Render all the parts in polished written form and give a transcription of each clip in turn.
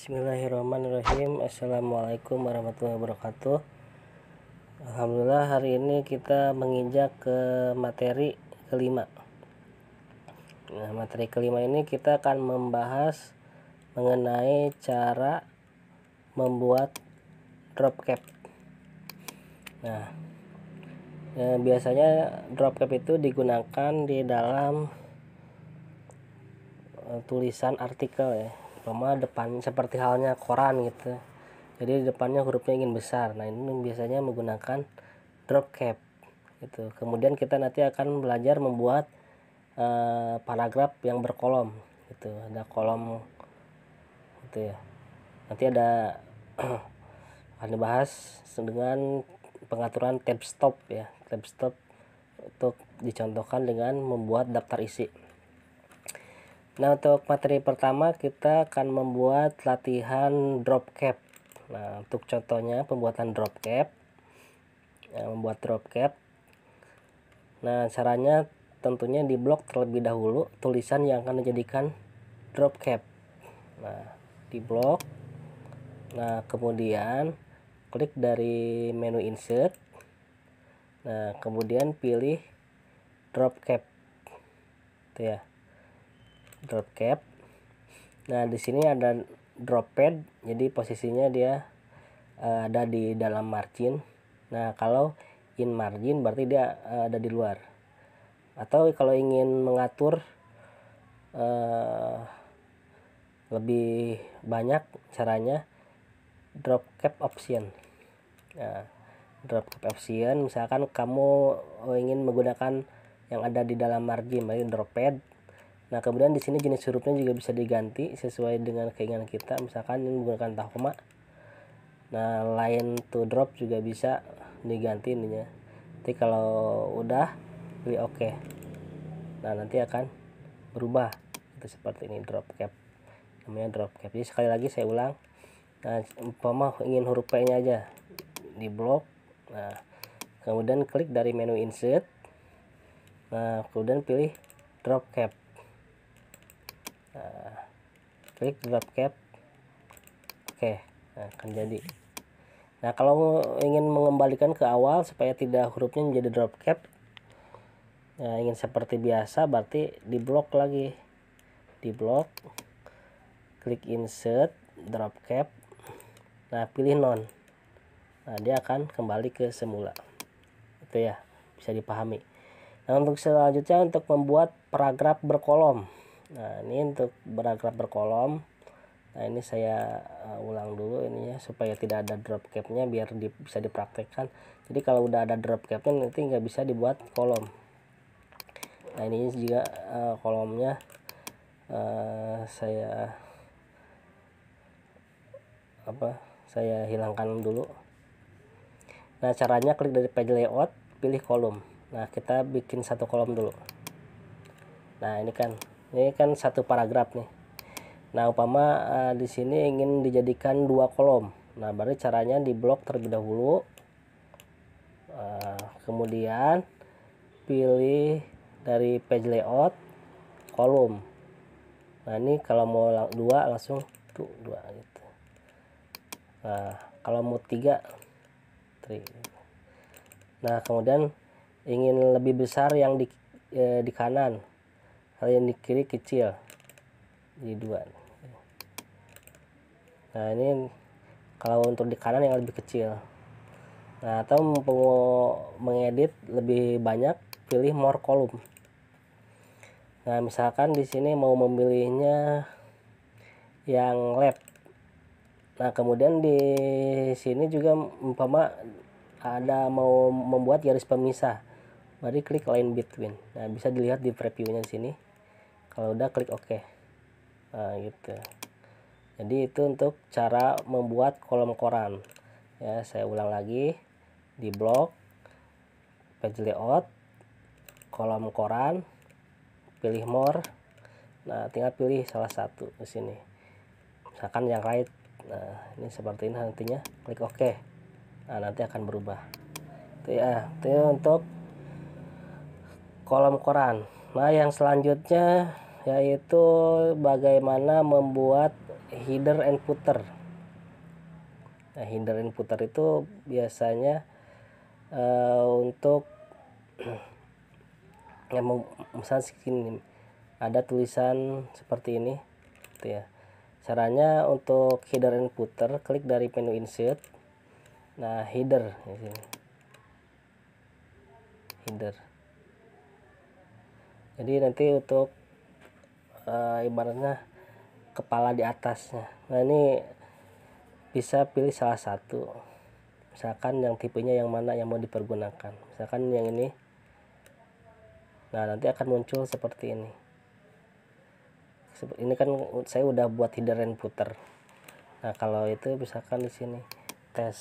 Bismillahirrahmanirrahim. Assalamualaikum warahmatullahi wabarakatuh. Alhamdulillah, hari ini kita menginjak ke materi kelima. Nah, materi kelima ini kita akan membahas mengenai cara membuat drop cap. Nah, biasanya drop cap itu digunakan di dalam tulisan artikel ya, umpama depan seperti halnya koran gitu, jadi di depannya hurufnya ingin besar. Nah, ini biasanya menggunakan drop cap gitu. Kemudian kita nanti akan belajar membuat paragraf yang berkolom gitu, ada kolom gitu ya. Nanti ada akan dibahas dengan pengaturan tab stop ya, tab stop untuk dicontohkan dengan membuat daftar isi. Nah, untuk materi pertama kita akan membuat latihan drop cap. Nah, untuk contohnya pembuatan drop cap, membuat drop cap. Nah, caranya tentunya di blok terlebih dahulu tulisan yang akan dijadikan drop cap. Nah, di blok. Nah, kemudian klik dari menu insert. Nah, kemudian pilih drop cap. Itu ya. Drop cap. Nah, di sini ada drop pad, jadi posisinya dia ada di dalam margin. Nah, kalau in margin berarti dia ada di luar. Atau kalau ingin mengatur lebih banyak caranya, drop cap option. Nah, drop cap option, misalkan kamu ingin menggunakan yang ada di dalam margin, berarti drop pad. Nah, kemudian di sini jenis hurufnya juga bisa diganti sesuai dengan keinginan kita. Misalkan ini menggunakan tahoma. Nah, line to drop juga bisa diganti ininya. Nanti kalau udah pilih OK. Nah, nanti akan berubah itu seperti ini, drop cap. Namanya drop cap. Jadi sekali lagi saya ulang. Nah, umpama ingin huruf P-nya aja di blok. Nah, kemudian klik dari menu insert. Nah, kemudian pilih drop cap. Nah, klik drop cap. Oke, nah, akan jadi. Nah, kalau ingin mengembalikan ke awal supaya tidak hurufnya menjadi drop cap, nah, ingin seperti biasa berarti di blok lagi. Di blok, klik insert, drop cap. Nah, pilih none. Nah, dia akan kembali ke semula. Itu ya, bisa dipahami. Nah, untuk selanjutnya untuk membuat paragraf berkolom. Nah, ini untuk paragraf berkolom. Nah, ini saya ulang dulu ininya supaya tidak ada drop capnya biar bisa dipraktekkan. Jadi kalau udah ada drop capnya nanti nggak bisa dibuat kolom. Nah, ini juga kolomnya saya hilangkan dulu. Nah, caranya klik dari page layout, pilih kolom. Nah, kita bikin satu kolom dulu. Nah, ini kan satu paragraf nih. Nah, umpama di sini ingin dijadikan dua kolom. Nah, berarti caranya di blok terlebih dahulu. Kemudian pilih dari page layout, kolom. Nah, ini kalau mau dua langsung tuh dua gitu. Nah, kalau mau tiga, 3. Nah, kemudian ingin lebih besar yang di kanan, kalau yang di kiri kecil, jadi 2. Nah, ini kalau untuk di kanan yang lebih kecil. Nah, atau mau mengedit lebih banyak, pilih more column. Nah, misalkan di sini mau memilihnya yang left. Nah, kemudian di sini juga umpama ada mau membuat garis pemisah, mari klik line between. Nah, bisa dilihat di previewnya di sini. Kalau udah klik OK. Nah, gitu. Jadi itu untuk cara membuat kolom koran. Ya, saya ulang lagi. Di blok, page layout, kolom koran, pilih more. Nah, tinggal pilih salah satu di sini. Misalkan yang right. Nah, ini seperti ini nantinya, klik OK. Nah, nanti akan berubah. Itu ya, itu untuk kolom koran. Nah, yang selanjutnya yaitu bagaimana membuat header and footer. Nah, header and footer itu biasanya untuk ya, misalnya segini ada tulisan seperti ini gitu ya. Caranya untuk header and footer, klik dari menu insert. Nah, header di sini. Header. Jadi nanti untuk ibaratnya kepala di atasnya. Nah, ini bisa pilih salah satu, misalkan yang tipenya yang mana yang mau dipergunakan, misalkan yang ini. Nah, nanti akan muncul seperti ini. Ini kan saya udah buat header and footer. Nah, kalau itu misalkan di sini tes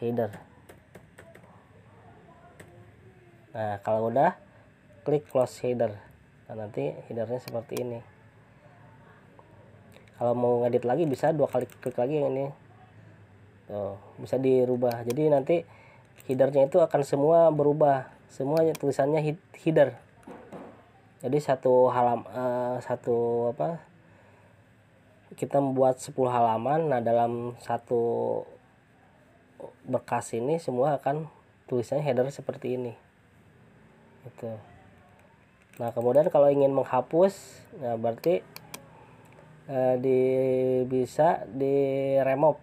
header. Nah, kalau udah klik close header. Nah, nanti headernya seperti ini. Kalau mau ngedit lagi bisa 2 kali klik lagi yang ini. Tuh, bisa dirubah. Jadi nanti headernya itu akan semua berubah. Semua tulisannya header. Jadi kita membuat 10 halaman. Nah, dalam satu bekas ini semua akan tulisannya header seperti ini. Gitu. Nah, kemudian kalau ingin menghapus, nah berarti bisa di remove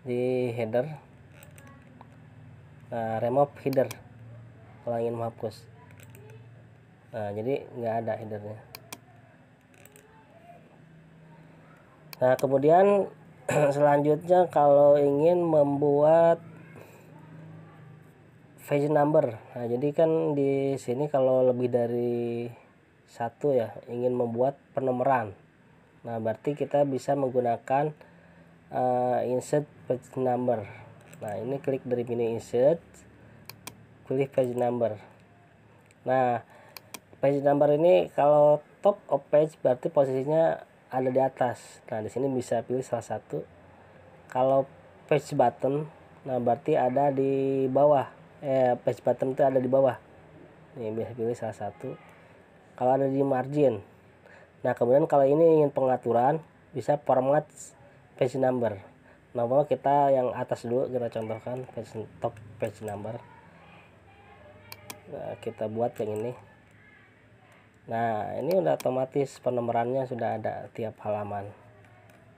di header. Nah, remove header kalau ingin menghapus. Nah, jadi nggak ada headernya. Nah, kemudian selanjutnya kalau ingin membuat page number. Nah, jadi kan di sini kalau lebih dari satu ya, ingin membuat penomoran. Nah, berarti kita bisa menggunakan insert page number. Nah, ini klik dari menu insert, pilih page number. Nah, page number ini kalau top of page berarti posisinya ada di atas. Nah, di sini bisa pilih salah satu. Kalau page button, nah berarti ada di bawah. Page button itu ada di bawah. Nih, bisa pilih salah satu. Kalau ada di margin. Nah, kemudian kalau ini ingin pengaturan, bisa format page number. Nah, mau kita yang atas dulu, kita contohkan top page number. Nah, kita buat yang ini. Nah, ini udah otomatis penomorannya sudah ada tiap halaman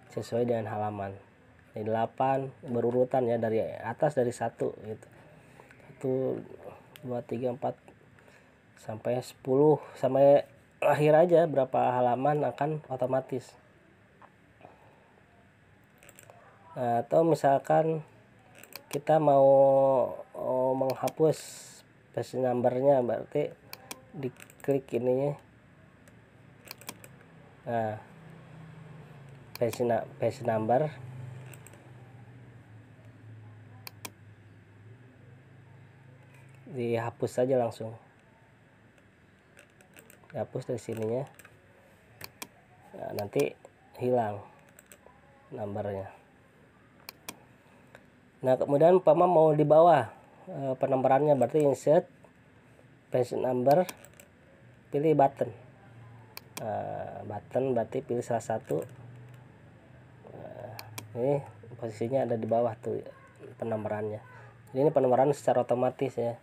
sesuai dengan halaman. Ini 8 berurutan ya, dari atas dari 1 gitu. 1 2 3 4 sampai 10 sampai akhir aja berapa halaman akan otomatis. Nah, atau misalkan kita mau menghapus page numbernya, berarti diklik ininya. Nah, page number. Dihapus saja langsung. Dihapus dari sininya. Nah, nanti hilang nomornya. Nah, kemudian umpama mau di bawah penomorannya, berarti insert page number, pilih button. Button berarti pilih salah satu. Ini posisinya ada di bawah tuh penomorannya. Jadi ini penomoran secara otomatis ya.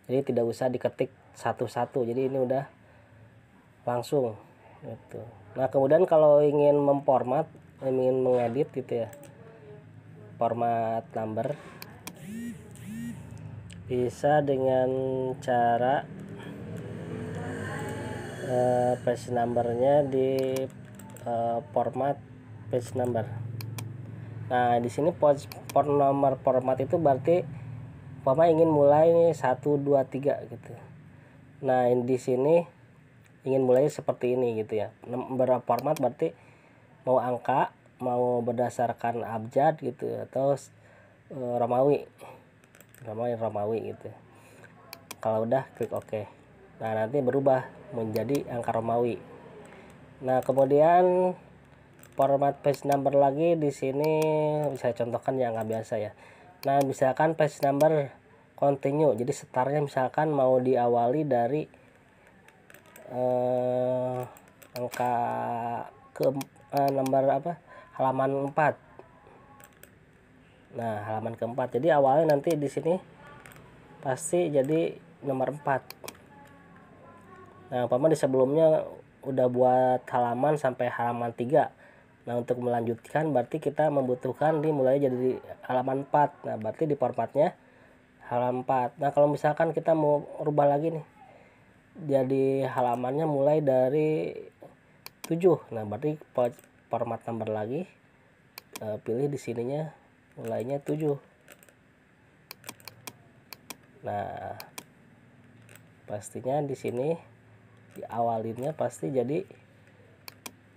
Jadi tidak usah diketik satu-satu. Jadi ini udah langsung gitu. Nah, kemudian kalau ingin memformat, ingin mengedit gitu ya, format number, bisa dengan cara page numbernya di format page number. Nah, di sini nomor format itu berarti umpama ingin mulai nih 1 2 3 gitu. Nah, di sini ingin mulai seperti ini gitu ya. Nomor format berarti mau angka, mau berdasarkan abjad gitu, atau Romawi gitu. Kalau udah klik OK. Nah, nanti berubah menjadi angka Romawi. Nah, kemudian format page number lagi di sini bisa contohkan yang nggak biasa ya. Nah, misalkan page number continue, jadi startnya misalkan mau diawali dari angka ke nomor halaman 4. Nah, halaman keempat. Jadi awalnya nanti di sini pasti jadi nomor 4. Nah, umpama di sebelumnya udah buat halaman sampai halaman 3. Nah, untuk melanjutkan berarti kita membutuhkan dimulai jadi halaman 4. Nah, berarti di formatnya halaman 4. Nah, kalau misalkan kita mau rubah lagi nih, jadi halamannya mulai dari 7. Nah, berarti format number lagi, pilih di sininya mulainya 7. Nah, pastinya di sini diawalinnya pasti jadi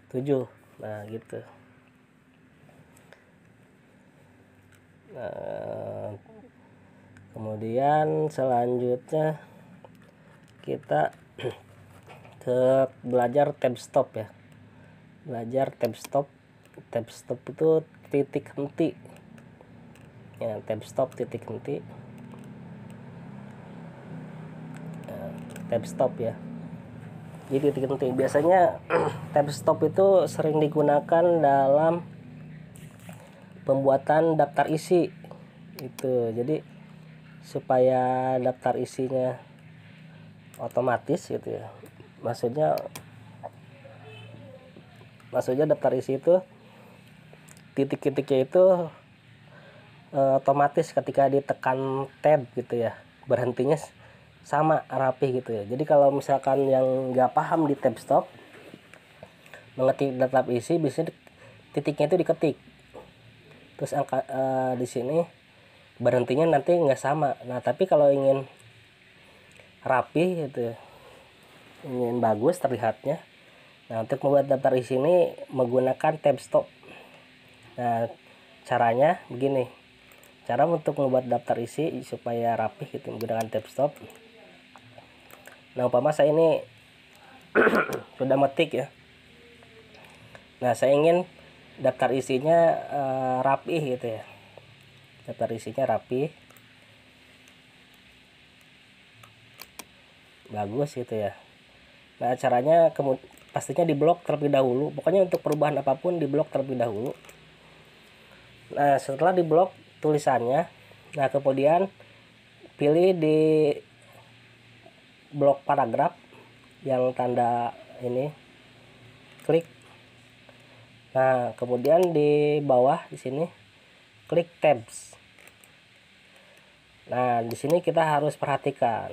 7. Nah, gitu. Nah, kemudian selanjutnya kita ke belajar tab stop ya. Belajar tab stop. Tab stop itu titik henti. Ya, tab stop titik henti. Tab stop ya. Jadi titik henti. Biasanya tab stop itu sering digunakan dalam pembuatan daftar isi. Itu. Jadi supaya daftar isinya otomatis gitu ya. Maksudnya daftar isi itu titik-titiknya itu otomatis ketika ditekan tab gitu ya, berhentinya sama rapi gitu ya. Jadi kalau misalkan yang nggak paham di tab stop mengetik daftar isi, biasanya titiknya itu diketik, terus angka di sini berhentinya nanti nggak sama. Nah, tapi kalau ingin rapi gitu, ingin bagus terlihatnya, nah untuk membuat daftar isi ini menggunakan tab stop. Nah, caranya begini. Cara untuk membuat daftar isi supaya rapi gitu menggunakan tab stop. Nah, umpama saya ini sudah metik ya. Nah, saya ingin daftar isinya rapi gitu ya. Daftar isinya rapi, bagus gitu ya. Nah, caranya pastinya diblok terlebih dahulu. Pokoknya untuk perubahan apapun diblok terlebih dahulu. Nah, setelah diblok tulisannya, nah kemudian pilih di blok paragraf yang tanda ini, klik. Nah, kemudian di bawah di sini klik tabs. Nah, di sini kita harus perhatikan.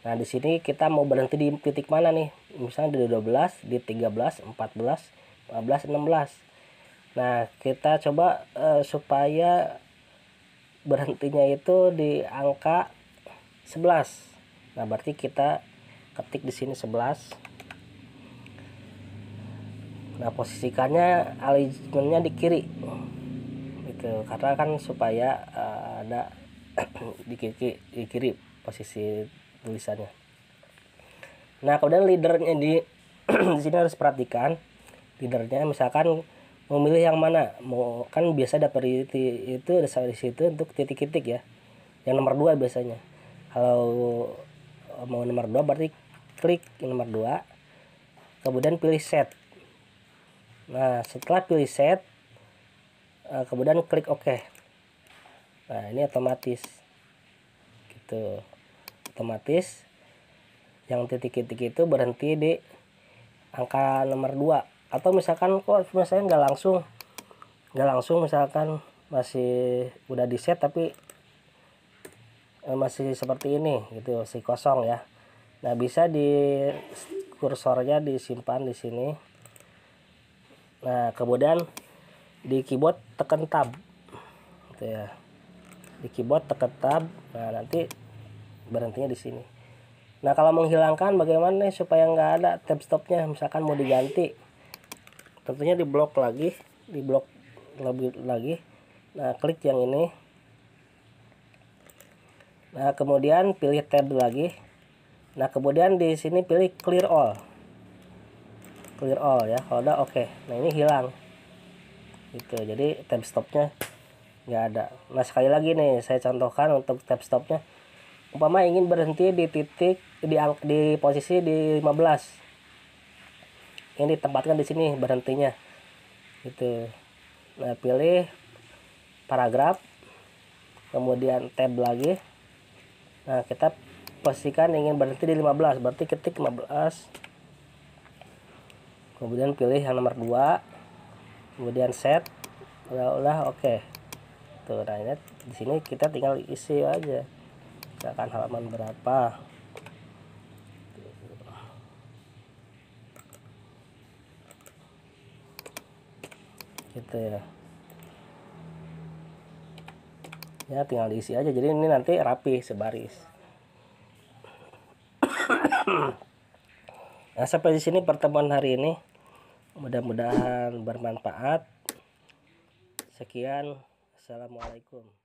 Nah, di sini kita mau berhenti di titik mana nih? Misalnya di 12, di 13, 14, 15, 16. Nah, kita coba supaya berhentinya itu di angka 11. Nah, berarti kita ketik di sini 11. Nah, posisikannya alignmentnya di kiri. Gitu. Karena kan supaya ada di kiri posisi tulisannya. Nah, kemudian leadernya di di sini harus perhatikan leadernya. Misalkan memilih yang mana, mau kan biasa daftar itu ada di situ untuk titik-titik ya, yang nomor 2 biasanya. Kalau mau nomor 2 berarti klik nomor 2, kemudian pilih set. Nah, setelah pilih set, kemudian klik OK. Nah, ini otomatis gitu, otomatis yang titik-titik itu berhenti di angka nomor 2. Atau misalkan kok saya nggak langsung misalkan masih udah di set tapi masih seperti ini gitu, masih kosong ya. Nah, bisa di kursornya disimpan di sini. Nah, kemudian di keyboard tekan tab gitu ya, di keyboard tekan tab. Nah, nanti berhentinya di sini. Nah, kalau menghilangkan bagaimana nih supaya nggak ada tab stopnya, misalkan mau diganti, tentunya diblok lagi, diblok lebih lagi. Nah, klik yang ini. Nah, kemudian pilih tab lagi. Nah, kemudian di sini pilih clear all ya. Kalau udah oke. Nah, ini hilang gitu, jadi tab stopnya nggak ada. Nah, sekali lagi nih saya contohkan untuk tab stopnya. Umpama ingin berhenti di titik di posisi di 15, ini ditempatkan di sini berhentinya gitu. Nah, pilih paragraf, kemudian tab lagi. Nah, kita pastikan ingin berhenti di 15, berarti ketik 15, kemudian pilih yang nomor 2, kemudian set, udah oke. Tuh, nah ini di sini kita tinggal isi aja, misalkan halaman berapa gitu ya, tinggal diisi aja. Jadi ini nanti rapi sebaris. Nah, sampai di sini pertemuan hari ini, mudah-mudahan bermanfaat. Sekian, assalamualaikum.